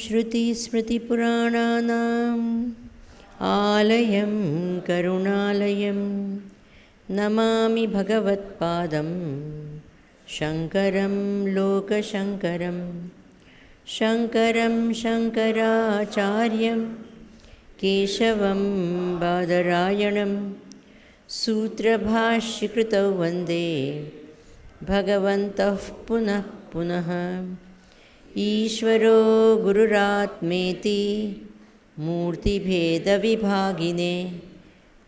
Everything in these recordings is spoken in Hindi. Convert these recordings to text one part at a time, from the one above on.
श्रुतिस्मृतिपुराणानाम् आलयं करुणालयं नमामि भगवत्पादं शङ्करं लोकशङ्करं शङ्करं शङ्कराचार्यं केशवं बादरायणं सूत्रभाष्यकृतौ वन्दे भगवन्तः पुनः पुनः। ईश्वरो गुरुरात्मेति मूर्तिभेदविभागिने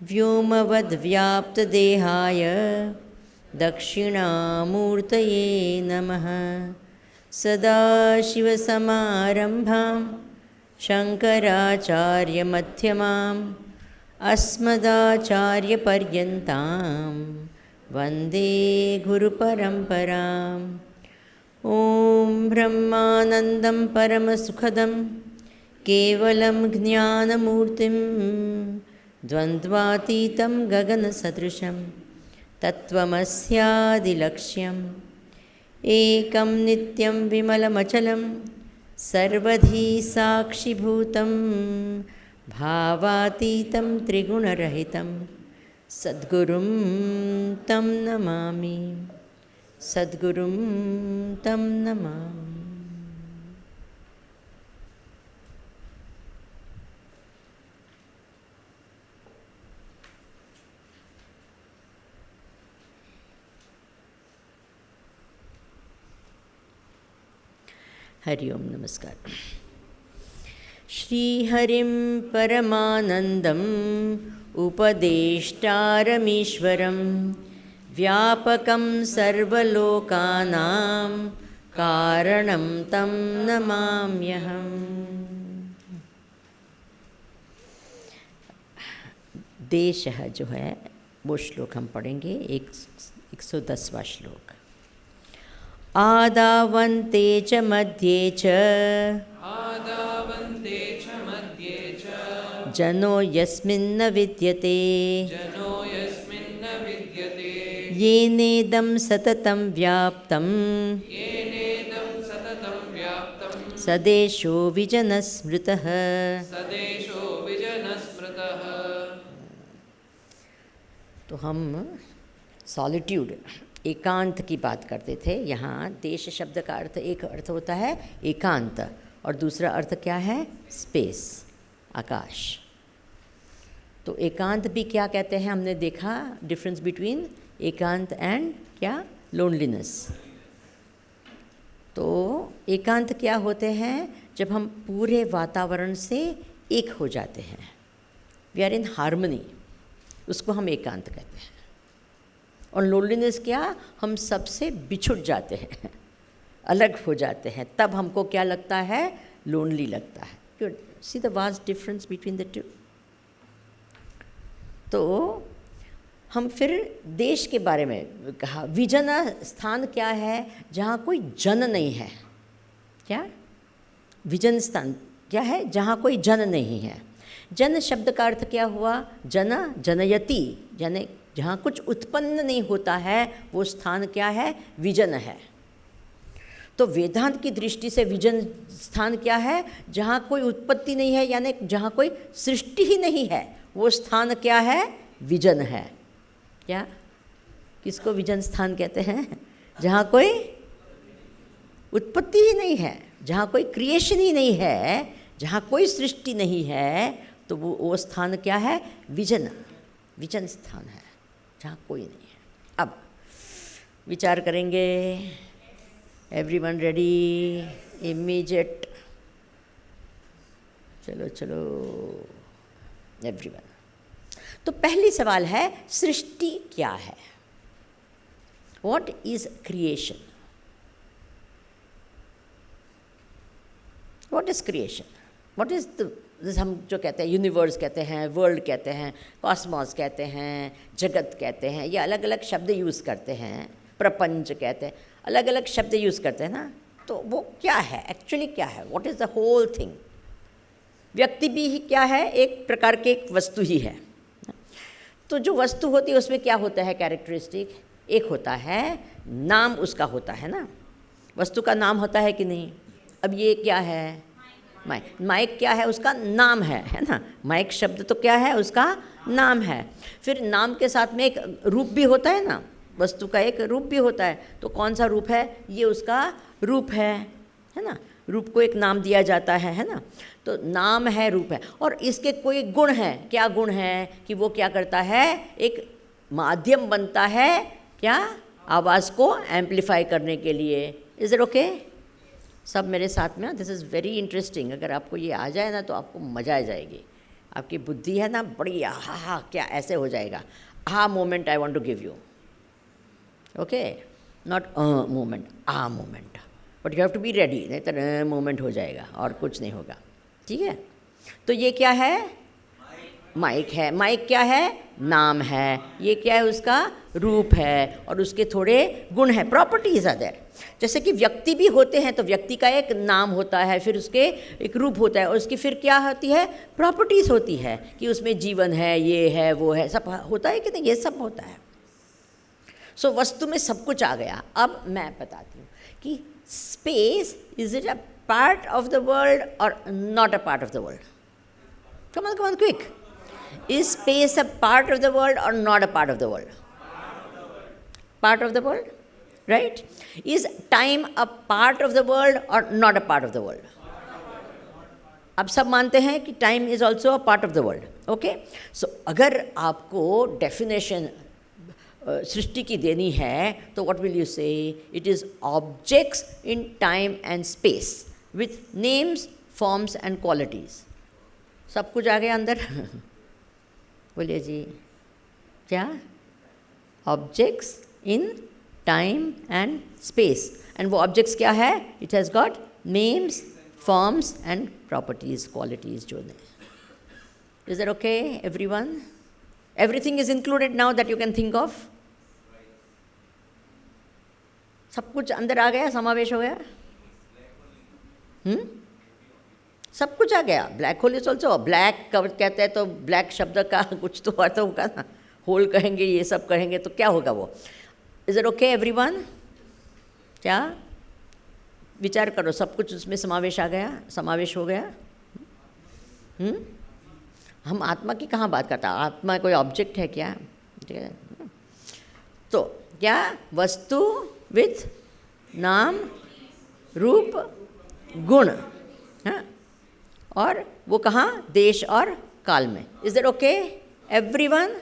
व्योमवद्व्याप्तदेहाय दक्षिणामूर्तये नमः। सदाशिवसमारम्भां शङ्कराचार्यमध्यमाम् अस्मदाचार्यपर्यन्तां वन्दे गुरुपरम्पराम्। ॐ ब्रह्मानन्दं परमसुखदं केवलं ज्ञानमूर्तिं द्वन्द्वातीतं गगनसदृशं तत्त्वमस्यादिलक्ष्यम् एकं नित्यं विमलमचलं सर्वधी साक्षिभूतं भावातीतं त्रिगुणरहितं सद्गुरुं तं नमामि, सद्गुरुं तं नमामि। हरि ओम नमस्कार। श्रीहरिं परमानन्दम् उपदेष्टारमीश्वरं व्यापकं सर्वलोकानां कारणं तं नमाम्यहम्। देशः जो है वो श्लोक हम पढ़ेंगे, 110वां श्लोक। आदावन्ते च मध्ये च जनो यस्मिन्न विद्यते येनेदं सततं व्याप्तं सदेशो विजनस्मृतः। तो हम सॉलिट्यूड, एकांत की बात करते थे। यहाँ देश शब्द का अर्थ, एक अर्थ होता है एकांत और दूसरा अर्थ क्या है? स्पेस, आकाश। तो एकांत भी क्या कहते हैं, हमने देखा डिफरेंस बिटवीन एकांत एंड क्या, लोनलीनेस। तो एकांत क्या होते हैं? जब हम पूरे वातावरण से एक हो जाते हैं, वी आर इन हार्मनी, उसको हम एकांत कहते हैं। और लोनलीनेस क्या, हम सबसे बिछुड़ जाते हैं, अलग हो जाते हैं, तब हमको क्या लगता है? लोनली लगता है। See the vast difference between the two. तो हम फिर देश के बारे में कहा, विजन स्थान क्या है? जहाँ कोई जन नहीं है। क्या विजन स्थान क्या है? जहाँ कोई जन नहीं है। जन शब्द का अर्थ क्या हुआ? जना, जनयति, यानी जहाँ कुछ उत्पन्न नहीं होता है, वो स्थान क्या है? विजन है। तो वेदांत की दृष्टि से विजन स्थान क्या है? जहाँ कोई उत्पत्ति नहीं है, यानी जहाँ कोई सृष्टि ही नहीं है, वो स्थान क्या है? विजन है। क्या, किसको विजन स्थान कहते हैं? जहाँ कोई उत्पत्ति ही नहीं है, जहाँ कोई क्रिएशन ही नहीं है, जहाँ कोई सृष्टि नहीं है, तो वो स्थान क्या है? विजन, विजन स्थान है, जहाँ कोई नहीं है। अब विचार करेंगे। Everyone ready? इमीडिएट, चलो चलो एवरीवन। तो पहली सवाल है, सृष्टि क्या है? What is creation? What is creation? What is the, हम जो कहते हैं यूनिवर्स कहते हैं, वर्ल्ड कहते हैं, कॉस्मॉस कहते हैं, जगत कहते हैं, ये अलग अलग शब्द यूज़ करते हैं, प्रपंच कहते हैं, अलग अलग शब्द यूज़ करते हैं ना। तो वो क्या है एक्चुअली? क्या है? What is the whole thing? व्यक्ति भी क्या है? एक प्रकार के एक वस्तु ही है। तो जो वस्तु होती है उसमें क्या होता है कैरेक्टरिस्टिक? एक होता है नाम, उसका होता है ना, वस्तु का नाम होता है कि नहीं? अब ये क्या है? माइक, माइक क्या है? उसका नाम है ना। माइक शब्द तो क्या है? उसका नाम है। फिर नाम के साथ में एक रूप भी होता है ना, वस्तु का एक रूप भी होता है। तो कौन सा रूप है? ये उसका रूप है ना। रूप को एक नाम दिया जाता है ना। तो नाम है, रूप है, और इसके कोई गुण है। क्या गुण है? कि वो क्या करता है? एक माध्यम बनता है, क्या? आवाज़ को एम्पलीफाई करने के लिए। Is it okay? सब मेरे साथ में। This is very interesting. अगर आपको ये आ जाए ना तो आपको मज़ा आ जाएगी। आपकी बुद्धि है ना बड़ी, हा क्या ऐसे हो जाएगा। Moment I want to give you, okay, not moment, moment, but you have to be ready, नहीं तो मोमेंट हो जाएगा और कुछ नहीं होगा। ठीक है? तो ये क्या है? माइक है। माइक क्या है? नाम है। ये क्या है? उसका रूप है, और उसके थोड़े गुण हैं, प्रॉपर्टीज आर देयर। जैसे कि व्यक्ति भी होते हैं, तो व्यक्ति का एक नाम होता है, फिर उसके एक रूप होता है, और उसकी फिर क्या होती है? प्रॉपर्टीज होती है, कि उसमें जीवन है, ये है, वो है, सब होता है कि नहीं? ये सब होता है। सो वस्तु में सब कुछ आ गया। अब मैं बताती हूँ कि space, is it a part of the world और not a part of the world? Come on quick. Is space a part of the world or not a part of the world? Part of the world, right? Is time a part of the world or not a part of the world? अब सब मानते हैं कि time is also a part of the world. Okay? So अगर आपको definition सृष्टि की देनी है, तो what will you say? It is objects in time and space with names, forms and qualities. सब कुछ आ गया अंदर। बोलिए जी, क्या? Objects in time and space. And वो ऑब्जेक्ट्स क्या है? It has got names, forms and properties, qualities जो ने। Is that okay everyone? Everything is included now that you can think of. सब कुछ अंदर आ गया, समावेश हो गया। सब कुछ आ गया। Black hole is also, black कहते हैं तो ब्लैक शब्द का कुछ तो अर्थ होगा ना। होल कहेंगे, ये सब कहेंगे, तो क्या होगा वो? Is it okay everyone? क्या विचार करो? सब कुछ उसमें समावेश आ गया, समावेश हो गया। हम आत्मा की कहाँ बात करता? आत्मा कोई ऑब्जेक्ट है क्या? ठीक है। तो क्या? वस्तु विथ नाम, रूप, गुण, हाँ, और वो कहाँ? देश और काल में। Is that okay everyone?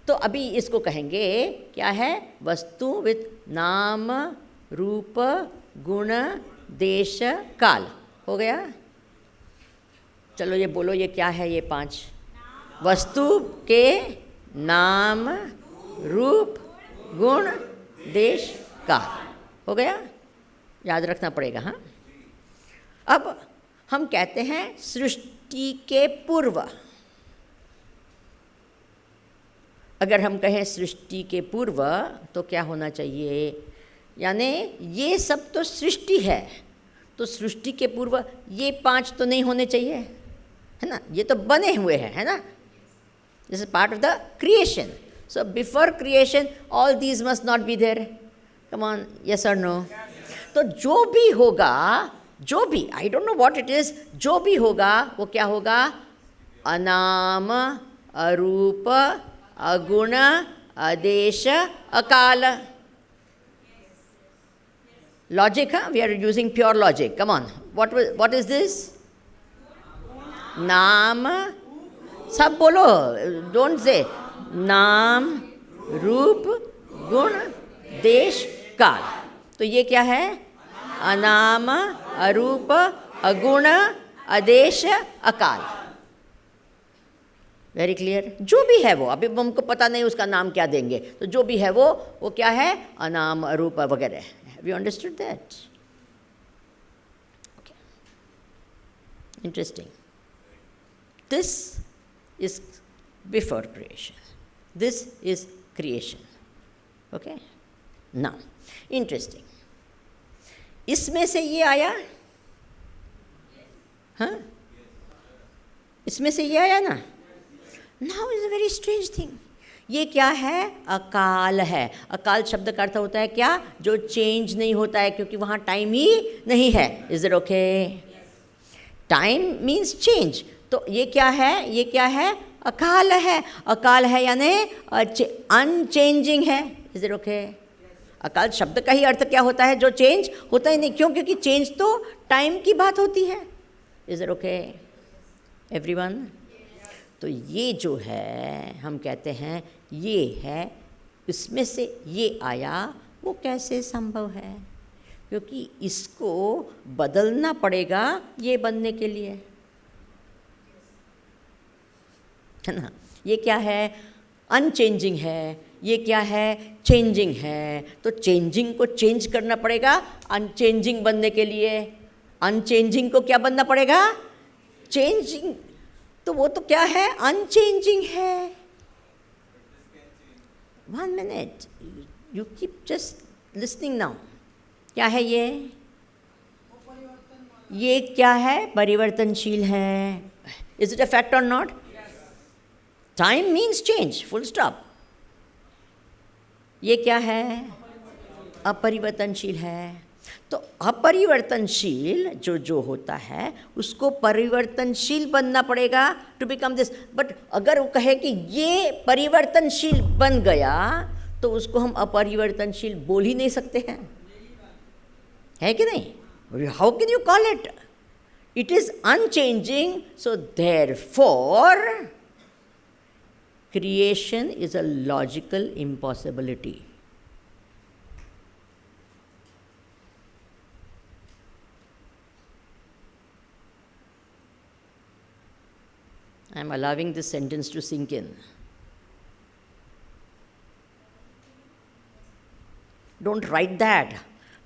तो अभी इसको कहेंगे क्या है? वस्तु विथ नाम, रूप, गुण, देश, काल। हो गया? चलो ये बोलो, ये क्या है? ये 5 वस्तु के नाम, रूप, गुण, देश, काल। हो गया? याद रखना पड़ेगा। हाँ, अब हम कहते हैं सृष्टि के पूर्व। अगर हम कहें सृष्टि के पूर्व तो क्या होना चाहिए? यानी ये सब तो सृष्टि है, तो सृष्टि के पूर्व ये 5 तो नहीं होने चाहिए, है ना? ये तो बने हुए हैं, है ना? This is part of the creation. So before creation all these must not be there. Come on, yes और नो? तो जो भी होगा, जो भी, I don't know what it is, जो भी होगा वो क्या होगा? अनाम, अरूप, अगुण, अदेश, अकाल। लॉजिक, हाँ, we are using pure logic. Come on, what is this? नाम, सब बोलो, डोंट से। नाम, रूप, गुण, देश, काल। तो ये क्या है? अनाम, अरूप, अगुण, अदेश, अकाल। Very clear? जो भी है वो, अभी हमको पता नहीं उसका नाम क्या देंगे, तो जो भी है वो क्या है? अनाम, अरूप वगैरह। We understood that? Okay, interesting. This is before creation, this is creation. Okay, now interesting, इसमें से ये आया, हाँ, इसमें से ये आया ना। Now is a very strange thing. ये क्या है? अकाल है। अकाल शब्द का अर्थ होता है क्या? जो चेंज नहीं होता है, क्योंकि वहाँ टाइम ही नहीं है। Is it okay? Time means change, तो ये क्या है, ये क्या है, अकाल है। अकाल है यानी अनचेंजिंग है। Is it okay? अकाल शब्द का ही अर्थ क्या होता है, जो चेंज होता ही नहीं। क्यों? क्योंकि चेंज तो टाइम की बात होती है। Is it okay everyone? तो ये जो है हम कहते हैं ये है, इसमें से ये आया, वो कैसे संभव है? क्योंकि इसको बदलना पड़ेगा ये बनने के लिए, है ना। ये क्या है, अनचेंजिंग है। ये क्या है, चेंजिंग है। तो चेंजिंग को चेंज करना पड़ेगा अनचेंजिंग बनने के लिए। अनचेंजिंग को क्या बनना पड़ेगा, चेंजिंग। तो वो तो क्या है, अनचेंजिंग है। 1 minute, you keep just listening now. क्या है ये क्या है, परिवर्तनशील है। इज इट अ फैक्ट और not? Time means change, full stop. ये क्या है, अपरिवर्तनशील है। तो अपरिवर्तनशील जो होता है उसको परिवर्तनशील बनना पड़ेगा टू बिकम दिस। बट अगर वो कहे कि ये परिवर्तनशील बन गया तो उसको हम अपरिवर्तनशील बोल ही नहीं सकते हैं, है कि नहीं? How can you call it? It is unchanging, so therefore creation is a logical impossibility. I am allowing this sentence to sink in. Don't write that.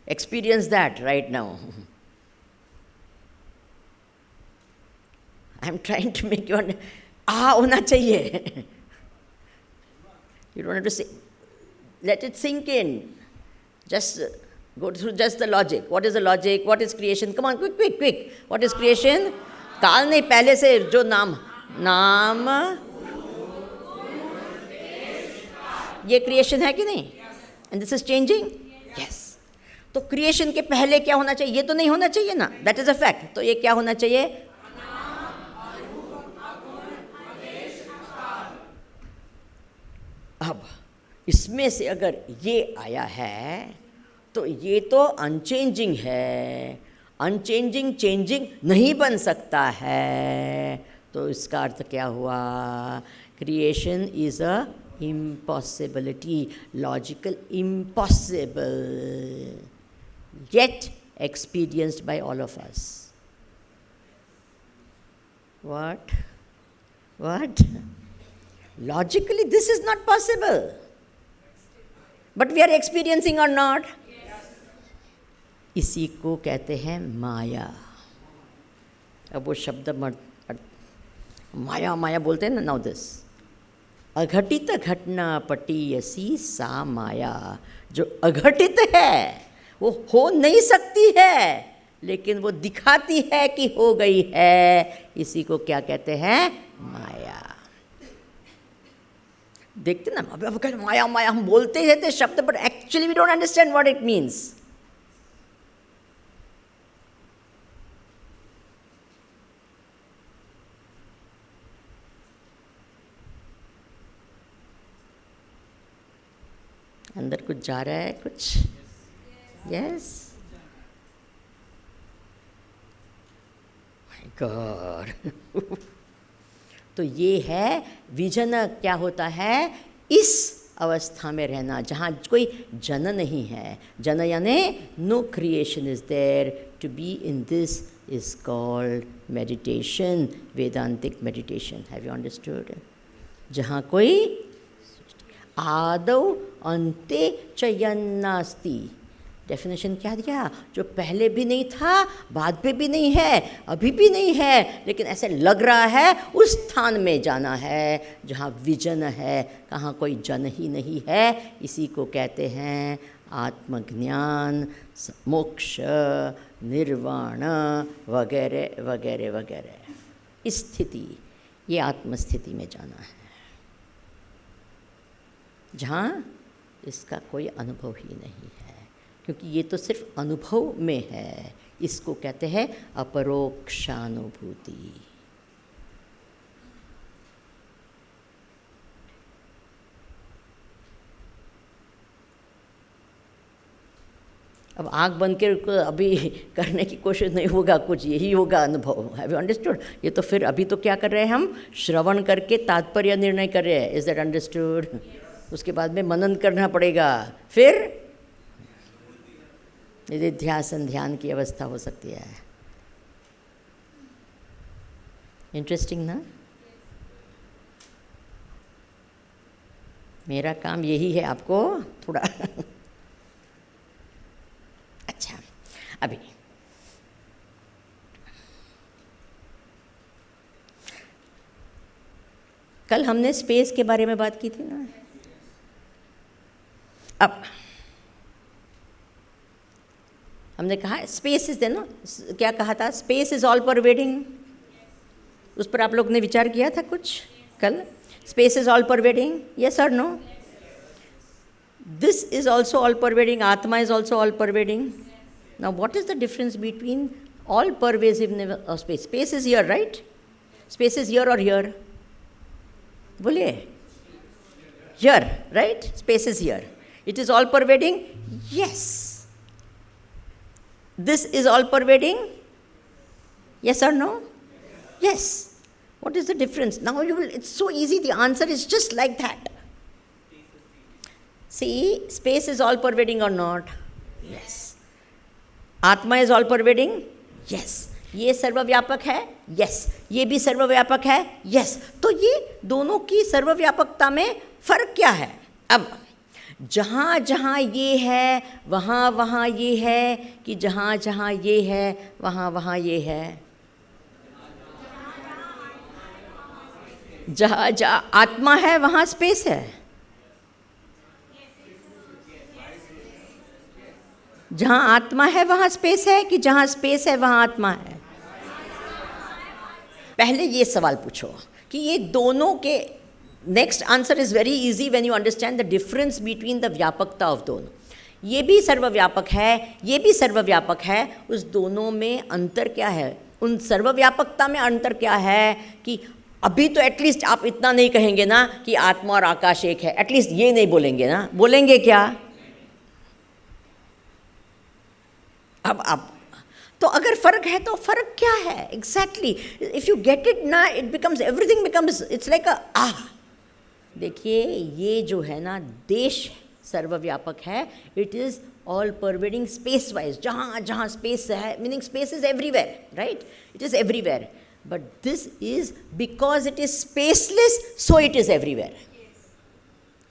Experience that right now. I am trying to make you होना चाहिए. You don't have to say, let it sink in. Just go through just the logic. What is the logic? What is creation? Come on, quick. What is creation? काल नहीं, पहले से जो नाम ये क्रिएशन है कि नहीं? And this is changing? Yes. तो क्रिएशन के पहले क्या होना चाहिए? ये तो नहीं होना चाहिए ना. That is a fact. तो ये क्या होना चाहिए? अब इसमें से अगर ये आया है तो ये तो अनचेंजिंग है। अनचेंजिंग चेंजिंग नहीं बन सकता है। तो इसका अर्थ क्या हुआ? Creation is a impossibility, logical impossible, yet experienced by all of us. What? Logically this is not possible, but we are experiencing or not? इसी को कहते हैं माया। अब वो शब्द माया बोलते हैं ना। नाउ दिस अघटित घटना पटीयसी सा माया। जो अघटित है वो हो नहीं सकती है, लेकिन वो दिखाती है कि हो गई है। इसी को क्या कहते हैं? माया। देखते ना, अब माया हम बोलते रहते शब्द, but actually we don't understand what it means. अंदर कुछ जा रहा है, कुछ? Yes, my god. तो ये है विजन। क्या होता है? इस अवस्था में रहना जहाँ कोई जन नहीं है। जन यानी no creation is there. To be in this is called meditation, वेदांतिक मेडिटेशन। Have you understood? जहाँ कोई आदौ अन्ते च यन्नास्ति। डेफिनेशन क्या दिया? जो पहले भी नहीं था, बाद में भी नहीं है, अभी भी नहीं है, लेकिन ऐसे लग रहा है उस स्थान में जाना है जहाँ विजन है, कहाँ कोई जन ही नहीं है। इसी को कहते हैं आत्मज्ञान, मोक्ष, निर्वाण वगैरह वगैरह वगैरह। इस स्थिति, ये आत्मस्थिति में जाना है जहाँ इसका कोई अनुभव ही नहीं है। क्योंकि ये तो सिर्फ अनुभव में है। इसको कहते हैं अपरोक्षानुभूति। अब आँख बंद के अभी करने की कोशिश नहीं होगा, कुछ यही होगा अनुभव। Have you understood? ये तो फिर अभी तो क्या कर रहे हैं हम? श्रवण करके तात्पर्य निर्णय कर रहे हैं। Is that understood? उसके बाद में मनन करना पड़ेगा, फिर निधिध्यासन ध्यान की अवस्था हो सकती है। इंटरेस्टिंग ना? मेरा काम यही है आपको थोड़ा अच्छा। अभी कल हमने स्पेस के बारे में बात की थी ना। अब हमने कहा स्पेस इज ना, क्या कहा था? Space is all pervading. उस पर आप लोग ने विचार किया था कुछ कल? Space is all pervading, yes और no? This is also all pervading. Atma is also all pervading. Now, what is the difference between all pervasiveness of space? Space is here, right? Space is here or here? बोलिए, here, right? Space is here. It is all pervading? Yes. This is all pervading? Yes or no? Yes. What is the difference? Now you will, it's so easy. The answer is just like that. See, space is all pervading or not? Yes. Atma is all pervading? Yes. ये सर्वव्यापक है? Yes. ये भी सर्वव्यापक है? Yes. तो ये दोनों की सर्वव्यापकता में फर्क क्या है? अब जहाँ जहाँ ये है वहाँ वहाँ ये है, कि जहाँ जहाँ ये है वहाँ वहाँ ये है? जहाँ जहाँ आत्मा है वहाँ स्पेस है। जहाँ आत्मा है वहाँ स्पेस है, कि जहाँ स्पेस है वहाँ आत्मा है? पहले ये सवाल पूछो कि ये दोनों के next answer is very easy when you understand the difference between the व्यापकता ऑफ दोनों। ये भी सर्वव्यापक है, ये भी सर्वव्यापक है, उस दोनों में अंतर क्या है? उन सर्वव्यापकता में अंतर क्या है कि अभी तो एटलीस्ट आप इतना नहीं कहेंगे ना कि आत्मा और आकाश एक है, एटलीस्ट ये नहीं बोलेंगे ना। बोलेंगे क्या? अब आप तो अगर फर्क है तो फर्क क्या है exactly? If you get it ना, it becomes everything becomes, it's like a देखिए ये जो है ना, देश सर्वव्यापक है। It is all pervading space wise. जहाँ जहाँ स्पेस है, meaning space is everywhere, right? It is everywhere, but this is because it is spaceless, so it is everywhere.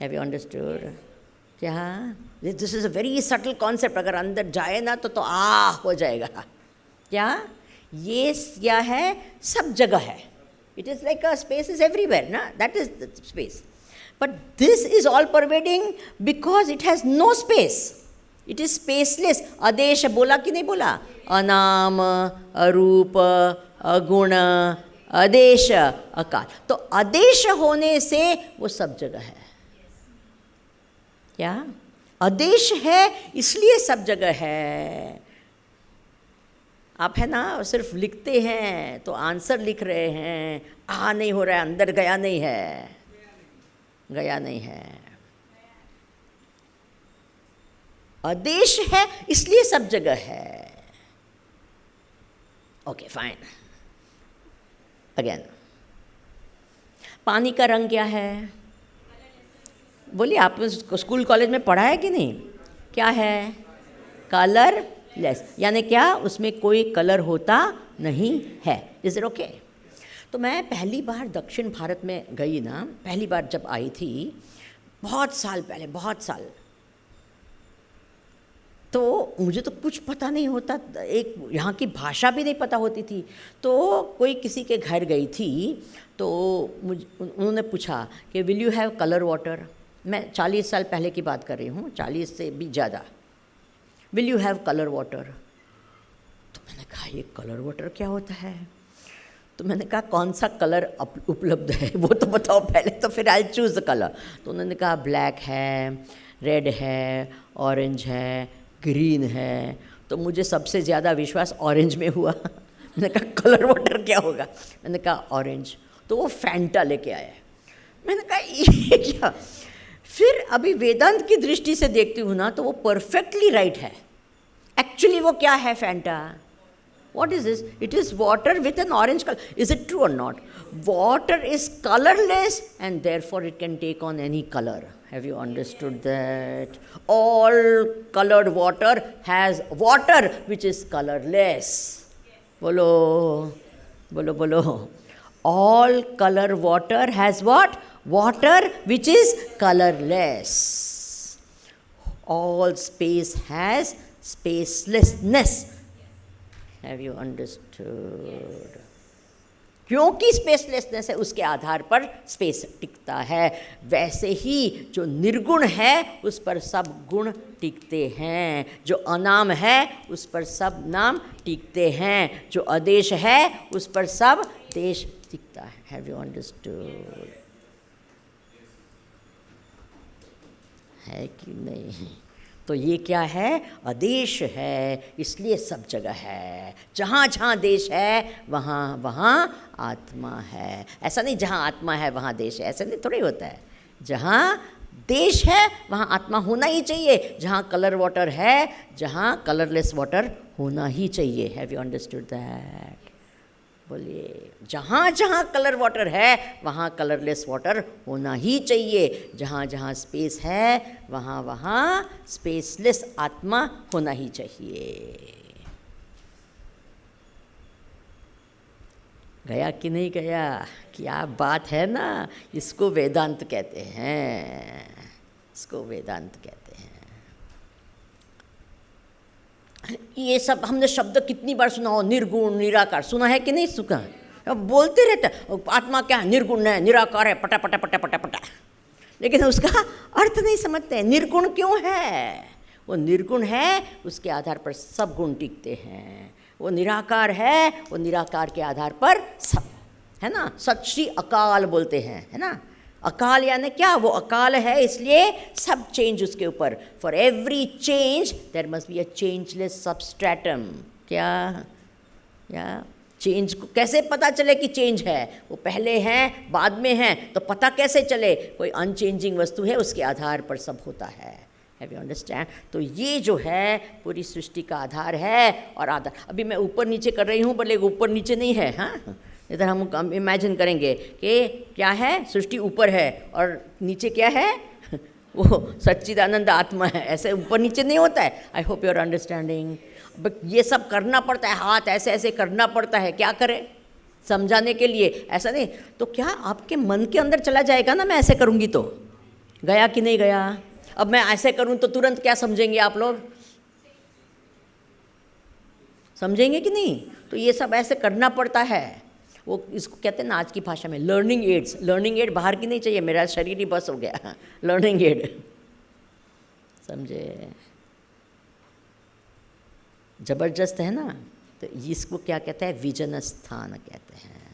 Have you understood? क्या this is a very subtle concept. अगर अंदर जाए ना तो हो जाएगा। क्या ये क्या है? सब जगह है। It is like a space is everywhere ना, that is the space. But this is all pervading because it has no space. It is spaceless. अदेश बोला कि नहीं बोला? अनाम, अरूप, अगुण, अदेश, अकाल। तो अदेश होने से वो सब जगह है। क्या अदेश है इसलिए सब जगह है। आप है ना सिर्फ लिखते हैं तो आंसर लिख रहे हैं, नहीं हो रहा है, अंदर गया नहीं है, गया नहीं है। आदेश है इसलिए सब जगह है। Okay fine. अगेन, पानी का रंग क्या है? बोलिए, आपने स्कूल कॉलेज में पढ़ा है कि नहीं? क्या है? कलरलेस, यानी क्या? उसमें कोई कलर होता नहीं है। Is it okay? तो मैं पहली बार दक्षिण भारत में गई ना, पहली बार जब आई थी बहुत साल पहले, बहुत साल, तो मुझे तो कुछ पता नहीं होता, एक यहाँ की भाषा भी नहीं पता होती थी। तो कोई किसी के घर गई थी तो उन्होंने पूछा कि will you have colour water. मैं 40 साल पहले की बात कर रही हूँ, 40 से भी ज़्यादा। Will you have colour water? तो मैंने कहा ये कलर वाटर क्या होता है? तो मैंने कहा कौन सा कलर उपलब्ध है वो तो बताओ पहले, तो फिर आई चूज़ द कलर। तो उन्होंने कहा ब्लैक है, रेड है, ऑरेंज है, ग्रीन है, तो मुझे सबसे ज़्यादा विश्वास ऑरेंज में हुआ। मैंने कहा कलर वाटर क्या होगा, मैंने कहा ऑरेंज, तो वो फैंटा लेके आया। मैंने कहा ये क्या। फिर अभी वेदांत की दृष्टि से देखती हूँ ना, तो वो परफेक्टली राइट है। एक्चुअली वो क्या है Fanta? What is this? It is water with an orange color. Is it true or not? Water is colorless and therefore it can take on any color. Have you understood that? All colored water has water which is colorless. Bolo, bolo, bolo. All color water has what? Water which is colorless. All space has spacelessness. Have you understood? क्योंकि स्पेसलेसनेस है, उसके आधार पर स्पेस टिकता है। वैसे ही जो निर्गुण है उस पर सब गुण टिकते हैं, जो अनाम है उस पर सब नाम टिकते हैं, जो आदेश है उस पर सब देश टिकता है। Have you understood? है कि नहीं? तो ये क्या है? आदेश है, इसलिए सब जगह है। जहाँ जहाँ देश है वहाँ वहाँ आत्मा है। ऐसा नहीं जहाँ आत्मा है वहाँ देश है, ऐसा नहीं थोड़ी होता है। जहाँ देश है वहाँ आत्मा होना ही चाहिए, जहाँ कलर वाटर है, जहाँ कलरलेस वाटर होना ही चाहिए। Have you understood that? बोलिए, जहाँ जहाँ कलर वाटर है वहाँ कलरलेस वाटर होना ही चाहिए, जहाँ जहाँ स्पेस है वहाँ वहाँ स्पेसलेस आत्मा होना ही चाहिए। गया कि नहीं गया? क्या बात है ना। इसको वेदांत कहते हैं, इसको वेदांत कहते हैं। ये सब हमने शब्द कितनी बार सुना हो, निर्गुण निराकार, सुना है कि नहीं सुना? अब बोलते रहते आत्मा क्या है, निर्गुण है, निराकार है, पटा पटा पटा पटा पटा, लेकिन उसका अर्थ नहीं समझते। निर्गुण क्यों है? वो निर्गुण है, उसके आधार पर सब गुण टिकते हैं। वो निराकार है, वो निराकार के आधार पर सब, है ना। सत श्री अकाल बोलते हैं, है ना। अकाल यानी क्या? वो अकाल है, इसलिए सब चेंज उसके ऊपर। For every change their must be a changeless substratum. क्या या चेंज को कैसे पता चले कि चेंज है? वो पहले हैं बाद में हैं, तो पता कैसे चले? कोई अनचेंजिंग वस्तु है, उसके आधार पर सब होता है। Have you understand? तो ये जो है पूरी सृष्टि का आधार है और आधार। अभी मैं ऊपर नीचे कर रही हूँ, बोले ऊपर नीचे नहीं है। हाँ, इधर हम इमेजिन करेंगे कि क्या है, सृष्टि ऊपर है और नीचे क्या है, वो सच्चिदानंद आत्मा है। ऐसे ऊपर नीचे नहीं होता है। I hope you are understanding. But ये सब करना पड़ता है, हाथ ऐसे ऐसे करना पड़ता है। क्या करें? समझाने के लिए। ऐसा नहीं तो क्या आपके मन के अंदर चला जाएगा ना, मैं ऐसे करूँगी तो? गया कि नहीं गया? अब मैं ऐसे करूँ तो तुरंत क्या समझेंगे आप लोग? समझेंगे कि नहीं? तो ये सब ऐसे करना पड़ता है। वो इसको कहते हैं ना आज की भाषा में लर्निंग एड्स। लर्निंग एड बाहर की नहीं चाहिए, मेरा शरीर ही बस हो गया। लर्निंग एड, समझे? जबरदस्त है ना। तो इसको क्या कहते हैं? विजन स्थान कहते हैं।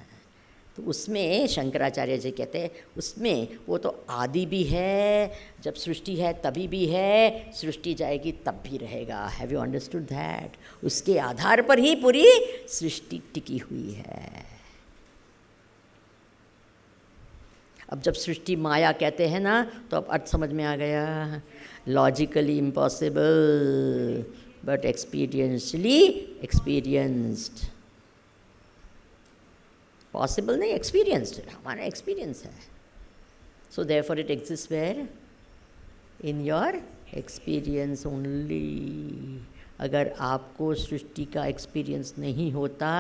तो उसमें शंकराचार्य जी कहते हैं उसमें वो तो आदि भी है, जब सृष्टि है तभी भी है, सृष्टि जाएगी तब भी रहेगा। Have you understood that? उसके आधार पर ही पूरी सृष्टि टिकी हुई है। अब जब सृष्टि माया कहते हैं ना, तो अब अर्थ समझ में आ गया। Logically impossible but experientially experienced. Possible नहीं, एक्सपीरियंस्ड, हमारा एक्सपीरियंस है। So therefore it exist where? In your experience only. अगर आपको सृष्टि का एक्सपीरियंस नहीं होता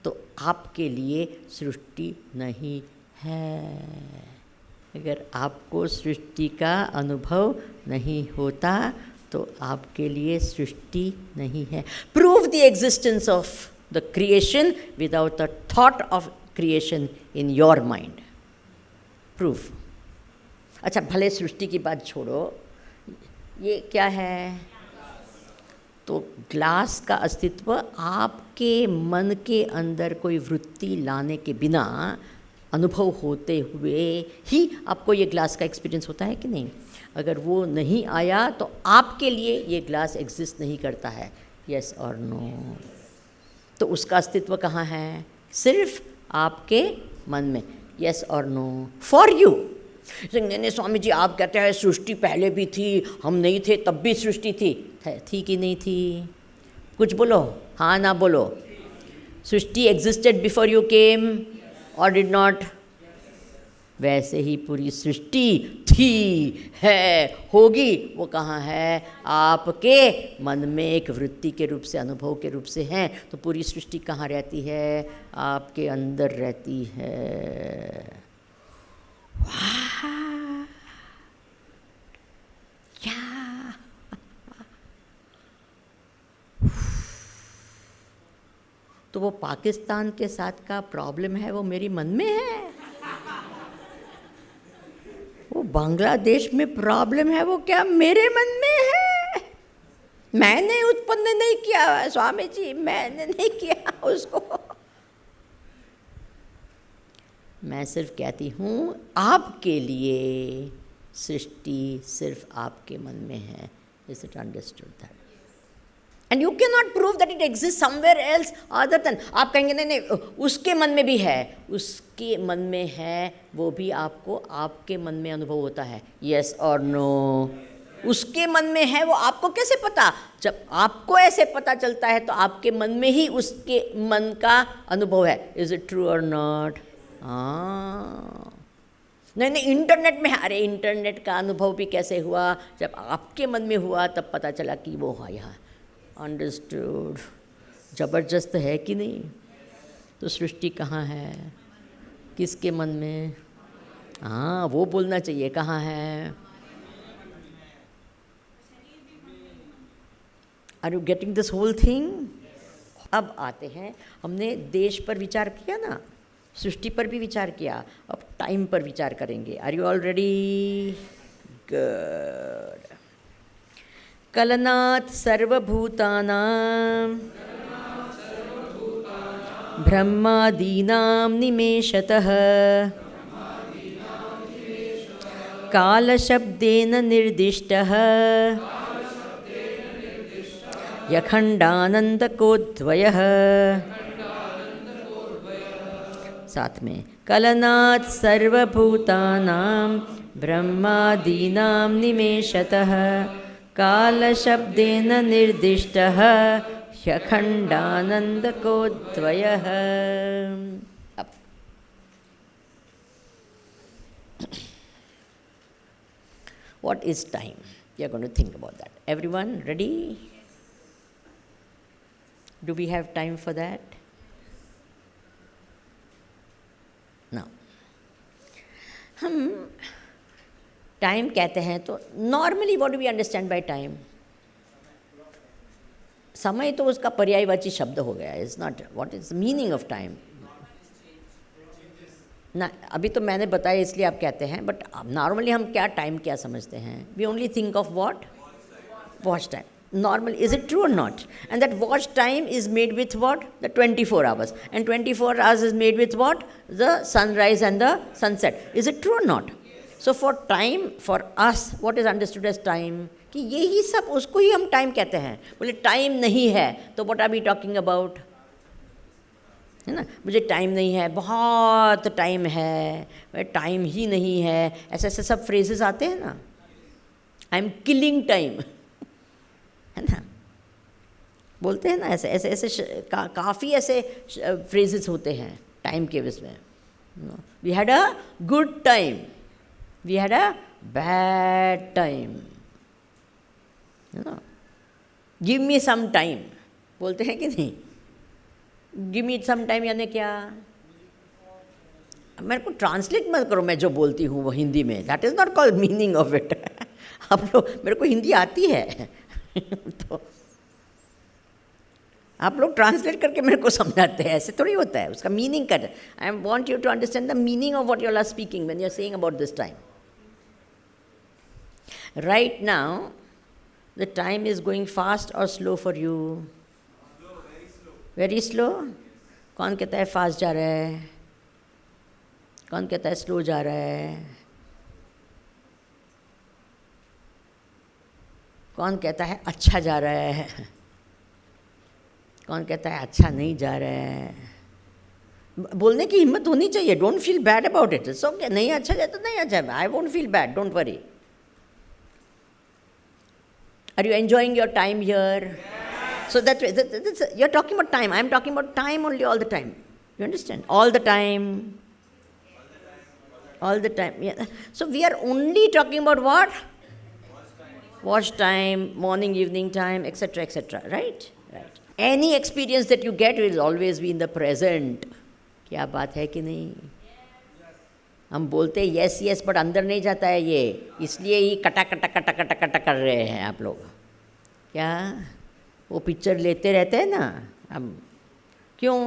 तो आपके लिए सृष्टि नहीं है। अगर आपको सृष्टि का अनुभव नहीं होता तो आपके लिए सृष्टि नहीं है। Prove the existence of the creation without the thought of creation in your mind. Proof. अच्छा, भले सृष्टि की बात छोड़ो, ये क्या है? तो ग्लास का अस्तित्व आपके मन के अंदर कोई वृत्ति लाने के बिना अनुभव होते हुए ही आपको ये ग्लास का एक्सपीरियंस होता है कि नहीं? अगर वो नहीं आया तो आपके लिए ये ग्लास एग्जिस्ट नहीं करता है। यस और नो? तो उसका अस्तित्व कहाँ है? सिर्फ आपके मन में। यस और नो? For you. नहीं स्वामी जी, आप कहते हैं सृष्टि पहले भी थी, हम नहीं थे तब भी सृष्टि थी कि नहीं थी? कुछ बोलो, हाँ ना बोलो। सृष्टि एग्जिस्टेड बिफोर यू केम और डिड नॉट? वैसे ही पूरी सृष्टि थी, है, होगी। वो कहाँ है? आपके मन में एक वृत्ति के रूप से, अनुभव के रूप से है। तो पूरी सृष्टि कहाँ रहती है? आपके अंदर रहती है। वाह, क्या! तो वो पाकिस्तान के साथ का प्रॉब्लम है, वो मेरी मन में है। वो बांग्लादेश में प्रॉब्लम है, वो क्या मेरे मन में है? मैंने उत्पन्न नहीं किया स्वामी जी, मैंने नहीं किया उसको। मैं सिर्फ कहती हूँ आपके लिए सृष्टि सिर्फ आपके मन में है। Is it understood that? And you can not prove that it exist somewhere else other than. आप कहेंगे नहीं नहीं उसके मन में भी है, उसके मन में है, वो भी आपको आपके मन में अनुभव होता है। यस और नो? उसके मन में है, वो आपको कैसे पता? जब आपको ऐसे पता चलता है तो आपके मन में ही उसके मन का अनुभव है। इज इट ट्रू और नॉट? हाँ। नहीं नहीं इंटरनेट में, अरे इंटरनेट का अनुभव भी कैसे हुआ? जब आपके मन में हुआ तब पता चला कि वो है यहाँ। अंडरस्टूड? जबरदस्त है कि नहीं? तो सृष्टि कहाँ है? किसके मन में? हाँ, वो बोलना चाहिए, कहाँ है? Are you getting this whole thing? अब आते हैं, हमने देश पर विचार किया ना, सृष्टि पर भी विचार किया, अब टाइम पर विचार करेंगे। Are you all ready? Good. कलनात् सर्वभूतानां ब्रह्मादीनां निमेषतः कालशब्देन निर्दिष्टः यखण्डानन्दकोद्वयः। साथ में, कलनात् सर्वभूतानां ब्रह्मादीनां निमेषतः कालशब्देन निर्दिष्टः ह्यखण्डानन्दकोद्वयः। अब what is time? We are going to think about that. Everyone ready? Do we have time for that? Now, हम टाइम कहते हैं तो normally what do we understand by time? समय तो उसका पर्यायवाची शब्द हो गया। It's not what is meaning of time ना। अभी तो मैंने बताया इसलिए आप कहते हैं, बट नॉर्मली हम क्या टाइम क्या समझते हैं? We only think of what? Watch time. Normal, is it true or not? And that watch time is made with what? The 24 hours. And 24 hours is made with what? The sunrise and the sunset. Is it true or not? So for time, for us, what is understood as time? कि यही सब, उसको ही हम टाइम कहते हैं। बोले टाइम नहीं है तो what are we talking about? है ना, मुझे टाइम नहीं है, बहुत टाइम है, टाइम ही नहीं है, ऐसे ऐसे सब फ्रेजेस आते हैं ना। आई एम किलिंग टाइम, है ना, बोलते हैं ना, ऐसे ऐसे ऐसे काफ़ी ऐसे फ्रेजेस होते हैं टाइम के विषय में। We had a good time, we had a bad time, है ना। गिव मी सम टाइम बोलते हैं कि नहीं? गिव मी सम टाइम यानी क्या? मेरे को ट्रांसलेट मत करो, मैं जो बोलती हूँ वो हिंदी में, that is not called meaning of it. आप लोग, मेरे को हिंदी आती है तो आप लोग ट्रांसलेट करके मेरे को समझाते हैं, ऐसे थोड़ी होता है। उसका मीनिंग कर, I want you to understand the meaning of what you are speaking when you are saying about this time. Right now the time is going fast और slow for you? Very slow. कौन कहता है फास्ट जा रहा है? कौन कहता है स्लो जा रहा है? कौन कहता है अच्छा जा रहा है? कौन कहता है अच्छा नहीं जा रहा है? बोलने की हिम्मत होनी चाहिए. Don't feel bad about it. It's okay. नहीं अच्छा जाए तो नहीं अच्छा. I won't feel bad. Don't worry. Are you enjoying your time here? So that you're talking about time. I'm talking about time only all the time. You understand? All the time. All the time. Yeah. So we are only talking about what? Watch time, morning, evening time, etc., etc. Right? Right. Any experience that you get will always be in the present. क्या बात है कि नहीं? हम बोलते हैं यस यस, बट अंदर नहीं जाता है ये, इसलिए ही कटा कटा कटा कटा कटा कर रहे हैं आप लोग. क्या वो पिक्चर लेते रहते हैं ना अब, क्यों?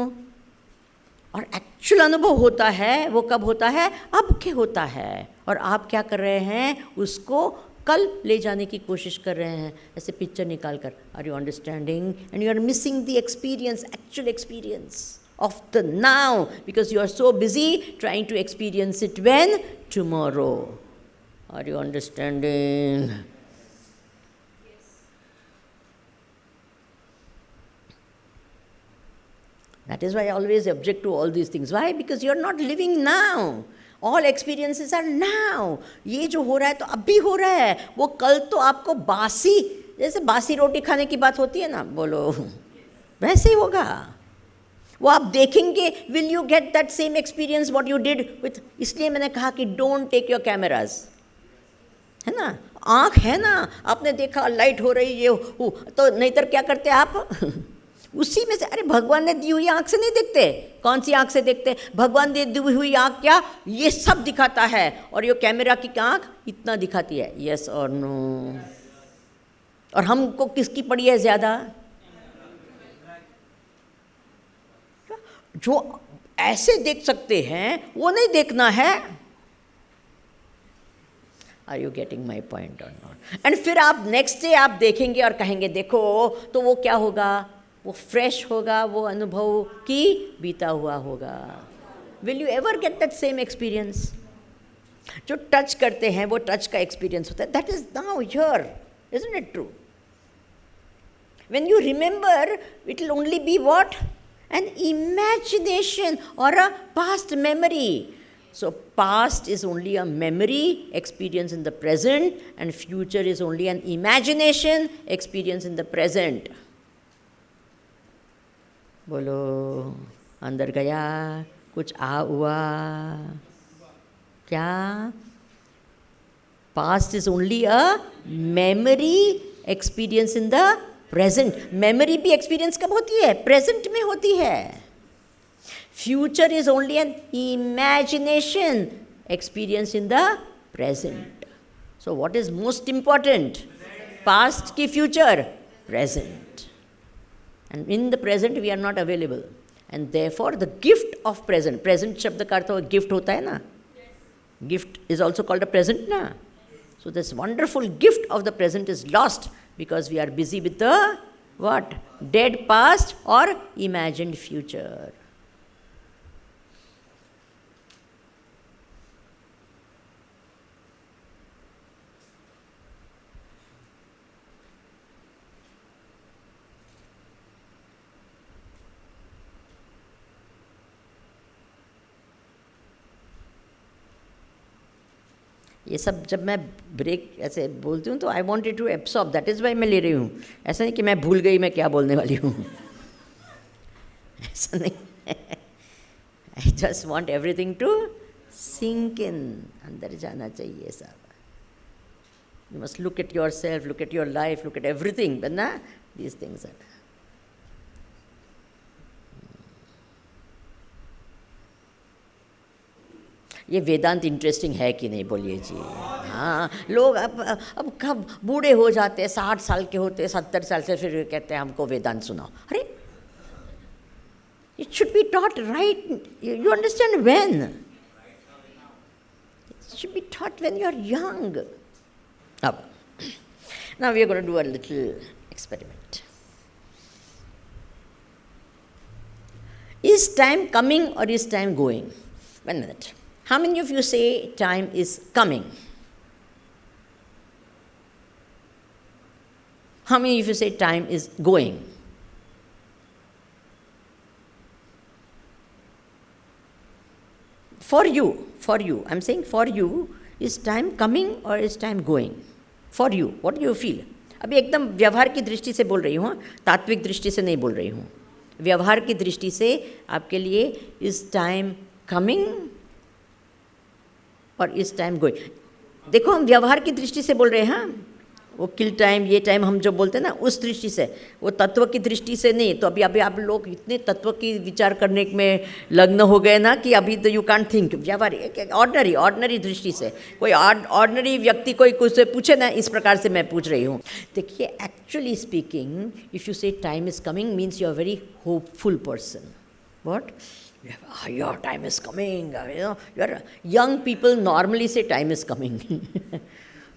और एक्चुअल अनुभव होता है वो कब होता है? अब के होता है. और आप क्या कर रहे हैं? उसको कल ले जाने की कोशिश कर रहे हैं, ऐसे पिक्चर निकाल कर. Are you understanding? And you are missing the experience, actual experience of the now, because you are so busy trying to experience it when? Tomorrow. Are you understanding? That is why I always object to all these things. Why? Because you are not living now. All experiences are now. ये जो हो रहा है तो अभी हो रहा है, वो कल तो आपको बासी, जैसे बासी रोटी खाने की बात होती है ना, बोलो वैसे ही होगा. वो आप देखेंगे. Will you get that same experience what you did with. इसलिए मैंने कहा कि डोंट टेक योर कैमराज, है ना. आँख है ना, आपने देखा लाइट हो रही ये तो नहींतर क्या करते आप? उसी में से. अरे भगवान ने दी हुई आँख से नहीं देखते. कौन सी आँख से देखते? भगवान ने दी हुई आँख क्या ये सब दिखाता है, और ये कैमरा की आँख इतना दिखाती है. यस और नो? और हमको किसकी पड़ी है ज़्यादा? जो ऐसे देख सकते हैं वो नहीं देखना है. Are you getting my point or not? एंड फिर आप नेक्स्ट डे आप देखेंगे और कहेंगे देखो, तो वो क्या होगा? वो फ्रेश होगा, वो अनुभव की बीता हुआ होगा. Will you ever get that same experience? जो टच करते हैं वो टच का एक्सपीरियंस होता है. That is now here, isn't it true? When you remember, it will only be what? An imagination or a past memory. So past is only a memory experience in the present, and future is only an imagination experience in the present. बोलो अंदर गया, कुछ आ हुआ क्या? Past is only a memory experience in the present. Memory भी एक्सपीरियंस कब होती है? प्रेजेंट में होती है. Future is only an imagination experience in the present. So what is most important? Past की future? Present. And in the present we are not available, and therefore the gift of present. Present शब्द का अर्थ गिफ्ट होता है ना. Gift is also called a present ना. So this wonderful gift of the present is lost because we are busy with the what? Dead past or imagined future. ये सब जब मैं ब्रेक ऐसे बोलती हूँ तो I wanted to absorb, that is why मैं ले रही हूँ. ऐसा नहीं कि मैं भूल गई मैं क्या बोलने वाली हूँ. ऐसा नहीं. I just want everything to sink in. अंदर जाना चाहिए सब. You must look at yourself, look at your life, look at everything. ना दीज थिंग्स आर. ये वेदांत इंटरेस्टिंग है कि नहीं बोलिए जी? हाँ, लोग अब कब बूढ़े हो जाते हैं, 60 साल के होते हैं, 70 साल से, फिर कहते हैं हमको वेदांत सुनाओ. अरे it should be taught right. You understand when? It should be taught when you are young. अब now we are going to do a little experiment. Is time coming और is time going? 1 minute. How many of you say time is coming? How many of you say time is going? For you, I'm saying for you, is time coming or is time going? For you, what do you feel? अभी एकदम व्यवहार की दृष्टि से बोल रही हूँ, तात्विक दृष्टि से नहीं बोल रही हूँ. व्यवहार की दृष्टि से आपके लिए इज टाइम कमिंग और इज टाइम गोइंग. देखो हम व्यवहार की दृष्टि से बोल रहे हैं, वो किल टाइम, ये टाइम हम जो बोलते हैं ना, उस दृष्टि से, वो तत्व की दृष्टि से नहीं. तो अभी आप लोग इतने तत्व की विचार करने में लग्न हो गए ना कि अभी तो यू कांट थिंक. व्यवहार ऑर्डनरी दृष्टि से कोई ऑर्डनरी व्यक्ति कोई कुछ से पूछे ना, इस प्रकार से मैं पूछ रही हूँ. देखिए actually speaking, if you say time is coming means you are very hopeful person. What? Your time is coming. Your young people normally say time is coming.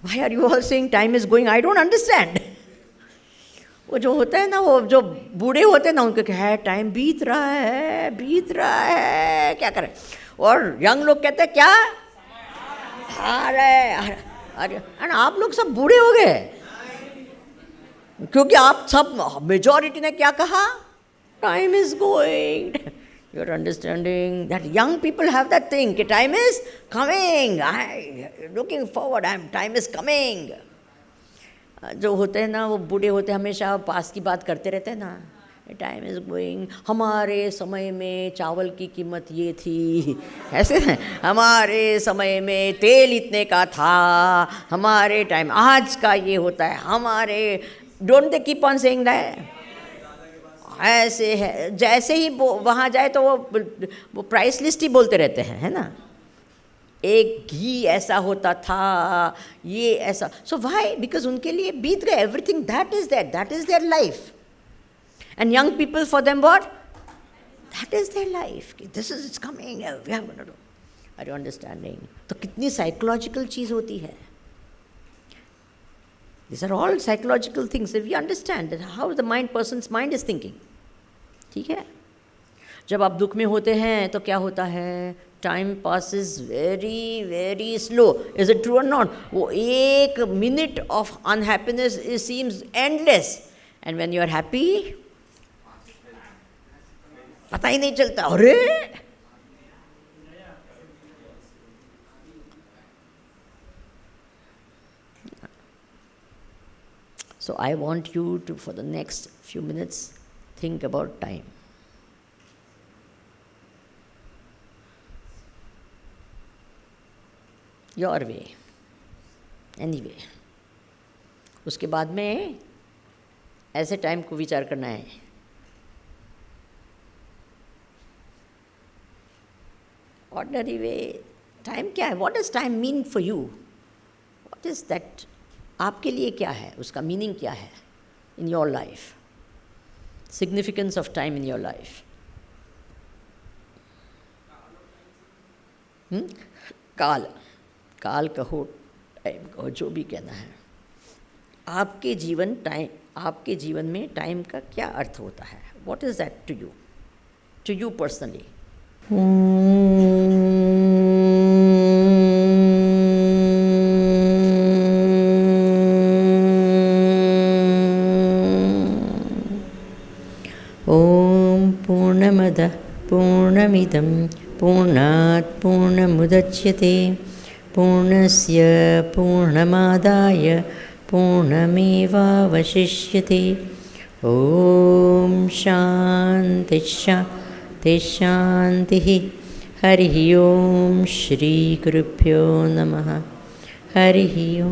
Why are you all saying time is going? I don't understand. वो जो होता है ना, वो जो बूढ़े होते हैं ना, उनके क्या है, टाइम बीत रहा है, क्या करें. और यंग लोग कहते हैं क्या, अरे आप लोग सब बूढ़े हो गए क्योंकि आप सब मेजॉरिटी ने क्या कहा, time is going. You're understanding that young people have that thing, कि time is coming, looking forward, time is coming. जो होते हैं ना, वो बूढ़े होते हैं, हमेशा पास की बात करते रहते हैं ना, टाइम इज़ गोइंग. हमारे समय में चावल की कीमत ये थी, ऐसे है, हमारे समय में तेल इतने का था, हमारे टाइम आज का ये होता है, हमारे. Don't they keep on saying that? ऐसे है, जैसे ही वहाँ जाए तो वो प्राइस लिस्ट ही बोलते रहते हैं, है ना. एक घी ऐसा होता था, ये ऐसा. So why? बिकॉज उनके लिए बीत गए, everything that is their life. And young people, for them what? That is their life. This is it's coming, we are gonna do. Are you understanding? तो कितनी साइकोलॉजिकल चीज़ होती है. These are all psychological things. If we understand that how the person's mind is thinking. ठीक है. जब आप दुख में होते हैं तो क्या होता है, time passes very very slow. Is it true or not? वो एक minute of unhappiness it seems endless, and when you are happy पता ही नहीं चलता. अरे So I want you to, for the next few minutes, think about time. Your way. Anyway. उसके बाद में ऐसे टाइम को विचार करना है. Ordinary way. टाइम क्या है? What does time mean for you? What is that? आपके लिए क्या है, उसका मीनिंग क्या है in your life, significance of time in your life. काल कहो, टाइम कहो, जो भी कहना है. आपके जीवन में टाइम का क्या अर्थ होता है? What is that to you personally? पूर्णमदः पूर्णमिदं पूर्णात् पूर्णमुदच्यते पूर्णस्य पूर्णमादाय पूर्णमेवावशिष्यते. ॐ शान्ति शान्ति शान्तिः. हरिः ॐ. श्रीगुरुभ्यो नमः. हरिः ॐ.